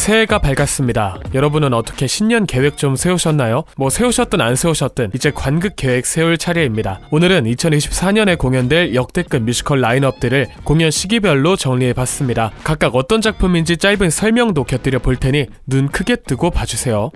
새해가 밝았습니다. 여러분은 어떻게 신년 계획 좀 세우셨나요? 뭐 세우셨든 안 세우셨든 이제 관극 계획 세울 차례입니다. 오늘은 2024년에 공연될 역대급 뮤지컬 라인업들을 공연 시기별로 정리해봤습니다. 각각 어떤 작품인지 짧은 설명도 곁들여 볼 테니 눈 크게 뜨고 봐주세요.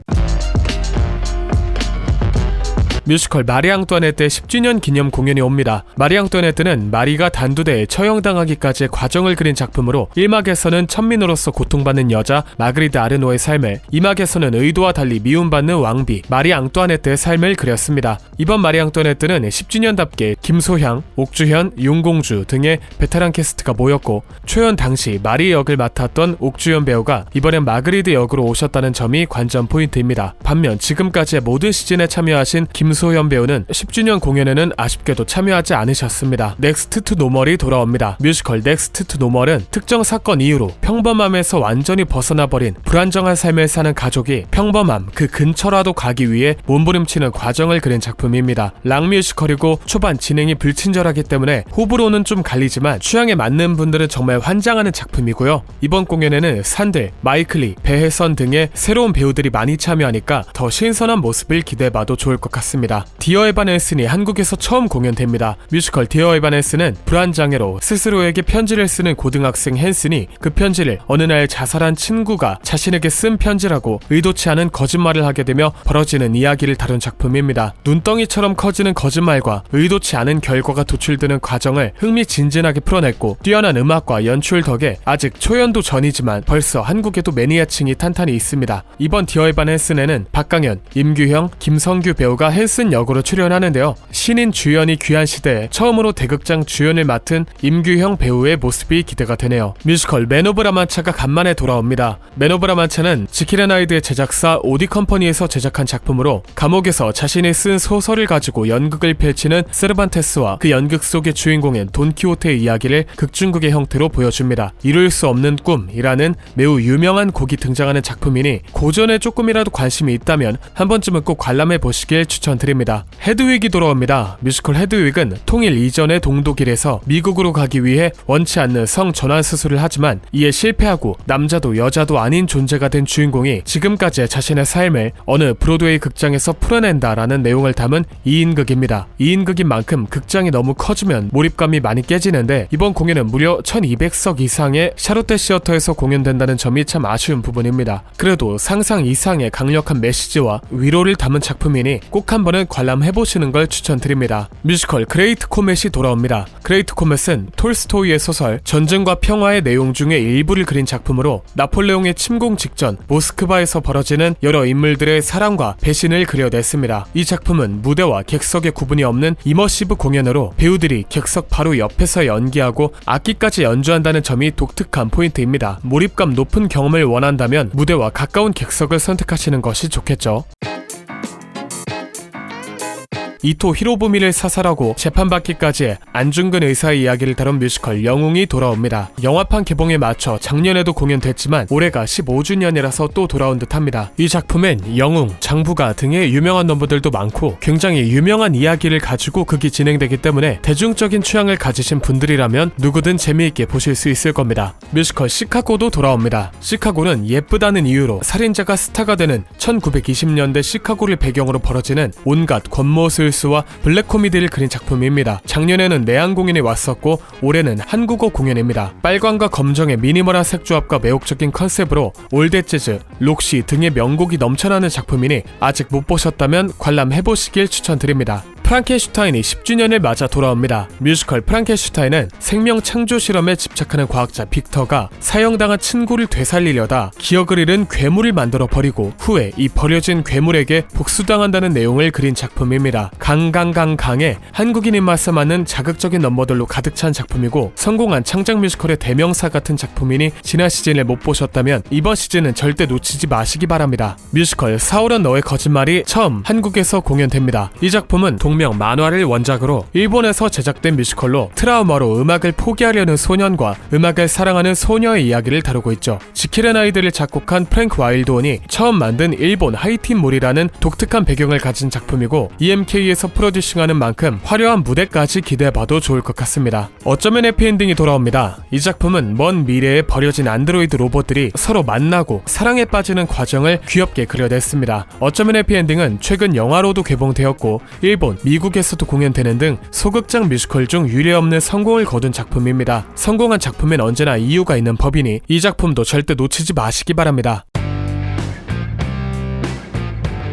뮤지컬 마리 앙뚜아네트 10주년 기념 공연이 옵니다. 마리 앙뚜아네트는 마리가 단두대에 처형당하기까지의 과정을 그린 작품으로 1막에서는 천민으로서 고통받는 여자 마그리드 아르노의 삶을, 2막에서는 의도와 달리 미움받는 왕비 마리 앙뚜아네트의 삶을 그렸습니다. 이번 마리 앙뚜아네트는 10주년답게 김소향, 옥주현, 윤공주 등의 베테랑 캐스트가 모였고, 초연 당시 마리 역을 맡았던 옥주현 배우가 이번엔 마그리드 역으로 오셨다는 점이 관전 포인트입니다. 반면 지금까지의 모든 시즌에 참여하신 김소현 배우는 10주년 공연에는 아쉽게도 참여하지 않으셨습니다. 넥스트 투 노멀이 돌아옵니다. 뮤지컬 넥스트 투 노멀은 특정 사건 이후로 평범함에서 완전히 벗어나버린 불안정한 삶을 사는 가족이 평범함 그 근처라도 가기 위해 몸부림치는 과정을 그린 작품입니다. 락 뮤지컬이고 초반 진행이 불친절하기 때문에 호불호는 좀 갈리지만 취향에 맞는 분들은 정말 환장하는 작품이고요. 이번 공연에는 산들, 마이클리, 배혜선 등의 새로운 배우들이 많이 참여하니까 더 신선한 모습을 기대해봐도 좋을 것 같습니다. 디어 에바네슨이 한국에서 처음 공연됩니다. 뮤지컬 디어 에바네슨은 불안장애로 스스로에게 편지를 쓰는 고등학생 헨슨이 그 편지를 어느 날 자살한 친구가 자신에게 쓴 편지라고 의도치 않은 거짓말을 하게 되며 벌어지는 이야기를 다룬 작품입니다. 눈덩이처럼 커지는 거짓말과 의도치 않은 결과가 도출되는 과정을 흥미진진하게 풀어냈고, 뛰어난 음악과 연출 덕에 아직 초연도 전이지만 벌써 한국에도 매니아층이 탄탄히 있습니다. 이번 디어 에바네슨에는 박강현, 임규형, 김성규 배우가 헨슨 역으로 출연하는데요. 신인 주연이 귀한 시대에 처음으로 대극장 주연을 맡은 임규형 배우의 모습이 기대가 되네요. 뮤지컬 맨 오브 라만차가 간만에 돌아옵니다. 맨 오브 라만차는 지킬앤하이드의 제작사 오디 컴퍼니에서 제작한 작품으로, 감옥에서 자신이 쓴 소설을 가지고 연극을 펼치는 세르반테스와 그 연극 속의 주인공인 돈키호테의 이야기를 극중극의 형태로 보여줍니다. 이룰 수 없는 꿈이라는 매우 유명한 곡이 등장하는 작품이니 고전에 조금이라도 관심이 있다면 한 번쯤은 꼭 관람해 보시길 추천드립니다. 헤드윅이 돌아옵니다. 뮤지컬 헤드윅은 통일 이전의 동독일에서 미국으로 가기 위해 원치 않는 성 전환 수술을 하지만 이에 실패하고 남자도 여자도 아닌 존재가 된 주인공이 지금까지의 자신의 삶을 어느 브로드웨이 극장에서 풀어낸다라는 내용을 담은 2인극입니다. 2인극인 만큼 극장이 너무 커지면 몰입감이 많이 깨지는데, 이번 공연은 무려 1200석 이상의 샤롯데 시어터에서 공연된다는 점이 참 아쉬운 부분입니다. 그래도 상상 이상의 강력한 메시지와 위로를 담은 작품이니 꼭 한번은 관람해보시는 걸 추천드립니다. 뮤지컬 그레이트 코멧이 돌아옵니다. 그레이트 코멧은 톨스토이의 소설 전쟁과 평화의 내용 중에 일부를 그린 작품으로, 나폴레옹의 침공 직전 모스크바에서 벌어지는 여러 인물들의 사랑과 배신을 그려냈습니다. 이 작품은 무대와 객석의 구분이 없는 이머시브 공연으로 배우들이 객석 바로 옆에서 연기하고 악기까지 연주한다는 점이 독특한 포인트입니다. 몰입감 높은 경험을 원한다면 무대와 가까운 객석을 선택하시는 것이 좋겠죠. 이토 히로부미를 사살하고 재판받기까지의 안중근 의사의 이야기를 다룬 뮤지컬 영웅이 돌아옵니다. 영화판 개봉에 맞춰 작년에도 공연됐지만 올해가 15주년이라서 또 돌아온 듯합니다. 이 작품엔 영웅, 장부가 등의 유명한 넘버들도 많고 굉장히 유명한 이야기를 가지고 극이 진행되기 때문에 대중적인 취향을 가지신 분들이라면 누구든 재미있게 보실 수 있을 겁니다. 뮤지컬 시카고도 돌아옵니다. 시카고는 예쁘다는 이유로 살인자가 스타가 되는 1920년대 시카고를 배경으로 벌어지는 온갖 권모술수와 블랙 코미디를 그린 작품입니다. 작년에는 내한 공연이 왔었고 올해는 한국어 공연입니다. 빨강과 검정의 미니멀한 색조합과 매혹적인 컨셉으로 올드 재즈, 록시 등의 명곡이 넘쳐나는 작품이니 아직 못 보셨다면 관람해보시길 추천드립니다. 프랑켄슈타인이 10주년을 맞아 돌아옵니다. 뮤지컬 프랑켄슈타인은 생명 창조 실험에 집착하는 과학자 빅터가 사형당한 친구를 되살리려다 기억을 잃은 괴물을 만들어 버리고 후에 이 버려진 괴물에게 복수당한다는 내용을 그린 작품입니다. 강강강강의 한국인 입맛에 맞는 자극적인 넘버들로 가득 찬 작품이고, 성공한 창작 뮤지컬의 대명사 같은 작품이니 지난 시즌을 못 보셨다면 이번 시즌은 절대 놓치지 마시기 바랍니다. 뮤지컬 사울은 너의 거짓말이 처음 한국에서 공연됩니다. 이 작품은 동명 만화를 원작으로 일본에서 제작된 뮤지컬로 트라우마로 음악을 포기하려는 소년과 음악을 사랑하는 소녀의 이야기를 다루고 있죠. 지킬앤 하이드를 작곡한 프랭크 와일드온이 처음 만든 일본 하이틴몰이라는 독특한 배경을 가진 작품이고 EMK에서 프로듀싱하는 만큼 화려한 무대까지 기대해봐도 좋을 것 같습니다. 어쩌면 해피엔딩이 돌아옵니다. 이 작품은 먼 미래에 버려진 안드로이드 로봇들이 서로 만나고 사랑에 빠지는 과정을 귀엽게 그려냈습니다. 어쩌면 해피엔딩은 최근 영화로도 개봉되었고 일본, 미국에서도 공연되는 등 소극장 뮤지컬 중 유례없는 성공을 거둔 작품입니다. 성공한 작품엔 언제나 이유가 있는 법이니 이 작품도 절대 놓치지 마시기 바랍니다.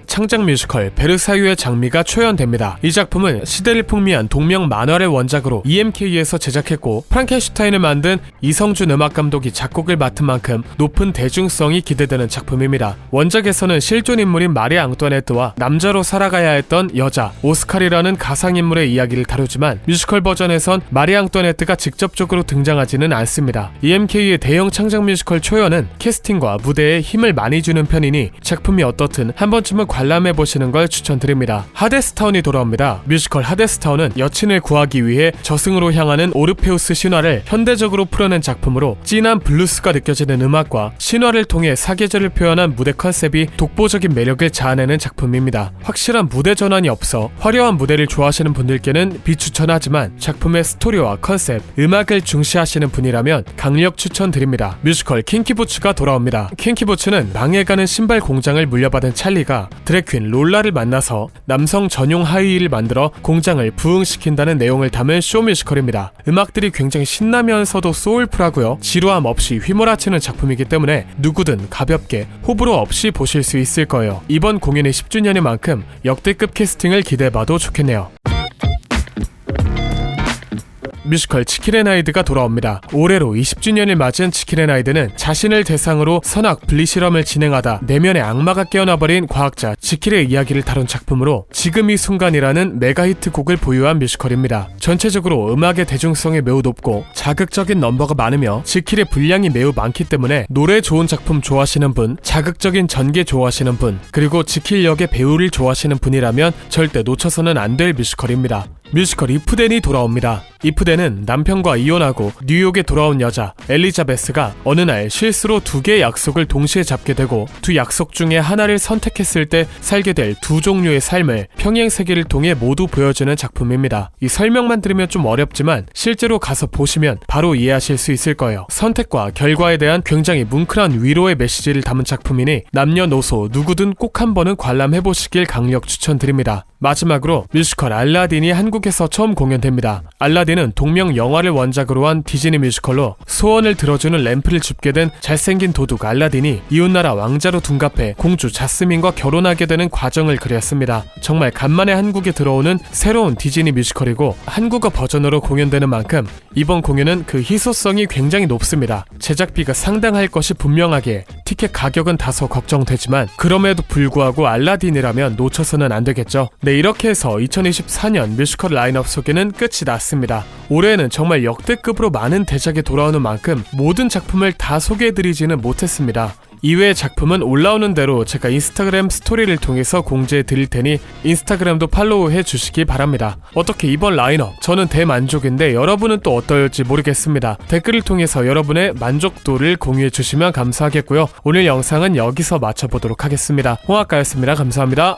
창작 뮤지컬 베르사유의 장미가 초연됩니다. 이 작품은 시대를 풍미한 동명 만화를 원작으로 EMK에서 제작했고 프랑켄슈타인을 만든 이성준 음악감독이 작곡을 맡은 만큼 높은 대중성이 기대되는 작품입니다. 원작에서는 실존 인물인 마리 앙뚜아네트와 남자로 살아가야 했던 여자 오스칼이라는 가상인물의 이야기를 다루지만 뮤지컬 버전에선 마리 앙뚜아네트가 직접적으로 등장하지는 않습니다. EMK의 대형 창작 뮤지컬 초연은 캐스팅과 무대에 힘을 많이 주는 편이니 작품이 어떻든 한 번쯤은 관람해보시는 걸 추천드립니다. 하데스타운이 돌아옵니다. 뮤지컬 하데스타운은 여친을 구하기 위해 저승으로 향하는 오르페우스 신화를 현대적으로 풀어낸 작품으로 진한 블루스가 느껴지는 음악과 신화를 통해 사계절을 표현한 무대 컨셉이 독보적인 매력을 자아내는 작품입니다. 확실한 무대 전환이 없어 화려한 무대를 좋아하시는 분들께는 비추천하지만 작품의 스토리와 컨셉, 음악을 중시하시는 분이라면 강력 추천드립니다. 뮤지컬 킹키부츠가 돌아옵니다. 킹키부츠는 망해가는 신발 공장을 물려받은 찰리가 드래퀸 롤라를 만나서 남성 전용 하이힐을 만들어 공장을 부흥시킨다는 내용을 담은 쇼 뮤지컬입니다. 음악들이 굉장히 신나면서도 소울풀하고요. 지루함 없이 휘몰아치는 작품이기 때문에 누구든 가볍게 호불호 없이 보실 수 있을 거예요. 이번 공연이 10주년인 만큼 역대급 캐스팅을 기대해봐도 좋겠네요. 뮤지컬 지킬앤하이드가 돌아옵니다. 올해로 20주년을 맞은 지킬앤하이드는 자신을 대상으로 선악 분리 실험을 진행하다 내면의 악마가 깨어나버린 과학자 지킬의 이야기를 다룬 작품으로 지금 이 순간이라는 메가히트 곡을 보유한 뮤지컬입니다. 전체적으로 음악의 대중성이 매우 높고 자극적인 넘버가 많으며 지킬의 분량이 매우 많기 때문에 노래 좋은 작품 좋아하시는 분, 자극적인 전개 좋아하시는 분, 그리고 지킬 역의 배우를 좋아하시는 분이라면 절대 놓쳐서는 안 될 뮤지컬입니다. 뮤지컬 이프덴이 돌아옵니다. 이프덴은 남편과 이혼하고 뉴욕에 돌아온 여자 엘리자베스가 어느 날 실수로 두 개의 약속을 동시에 잡게 되고 두 약속 중에 하나를 선택했을 때 살게 될 두 종류의 삶을 평행세계를 통해 모두 보여주는 작품입니다. 이 설명만 들으면 좀 어렵지만 실제로 가서 보시면 바로 이해하실 수 있을 거예요. 선택과 결과에 대한 굉장히 뭉클한 위로의 메시지를 담은 작품이니 남녀노소 누구든 꼭 한 번은 관람해보시길 강력 추천드립니다. 마지막으로 뮤지컬 알라딘이 한국에서 처음 공연됩니다. 알라딘은 동명 영화를 원작으로 한 디즈니 뮤지컬로 소원을 들어주는 램프를 줍게 된 잘생긴 도둑 알라딘이 이웃나라 왕자로 둔갑해 공주 자스민과 결혼하게 되는 과정을 그렸습니다. 정말 간만에 한국에 들어오는 새로운 디즈니 뮤지컬이고 한국어 버전으로 공연되는 만큼 이번 공연은 그 희소성이 굉장히 높습니다. 제작비가 상당할 것이 분명하기에 티켓 가격은 다소 걱정되지만 그럼에도 불구하고 알라딘이라면 놓쳐서는 안 되겠죠. 네, 이렇게 해서 2024년 뮤지컬 라인업 소개는 끝이 났습니다. 올해는 정말 역대급으로 많은 대작이 돌아오는 만큼 모든 작품을 다 소개해드리지는 못했습니다. 이외의 작품은 올라오는 대로 제가 인스타그램 스토리를 통해서 공지해 드릴 테니 인스타그램도 팔로우해 주시기 바랍니다. 어떻게 이번 라인업 저는 대만족인데 여러분은 또 어떨지 모르겠습니다. 댓글을 통해서 여러분의 만족도를 공유해 주시면 감사하겠고요. 오늘 영상은 여기서 마쳐보도록 하겠습니다. 홍학가였습니다. 감사합니다.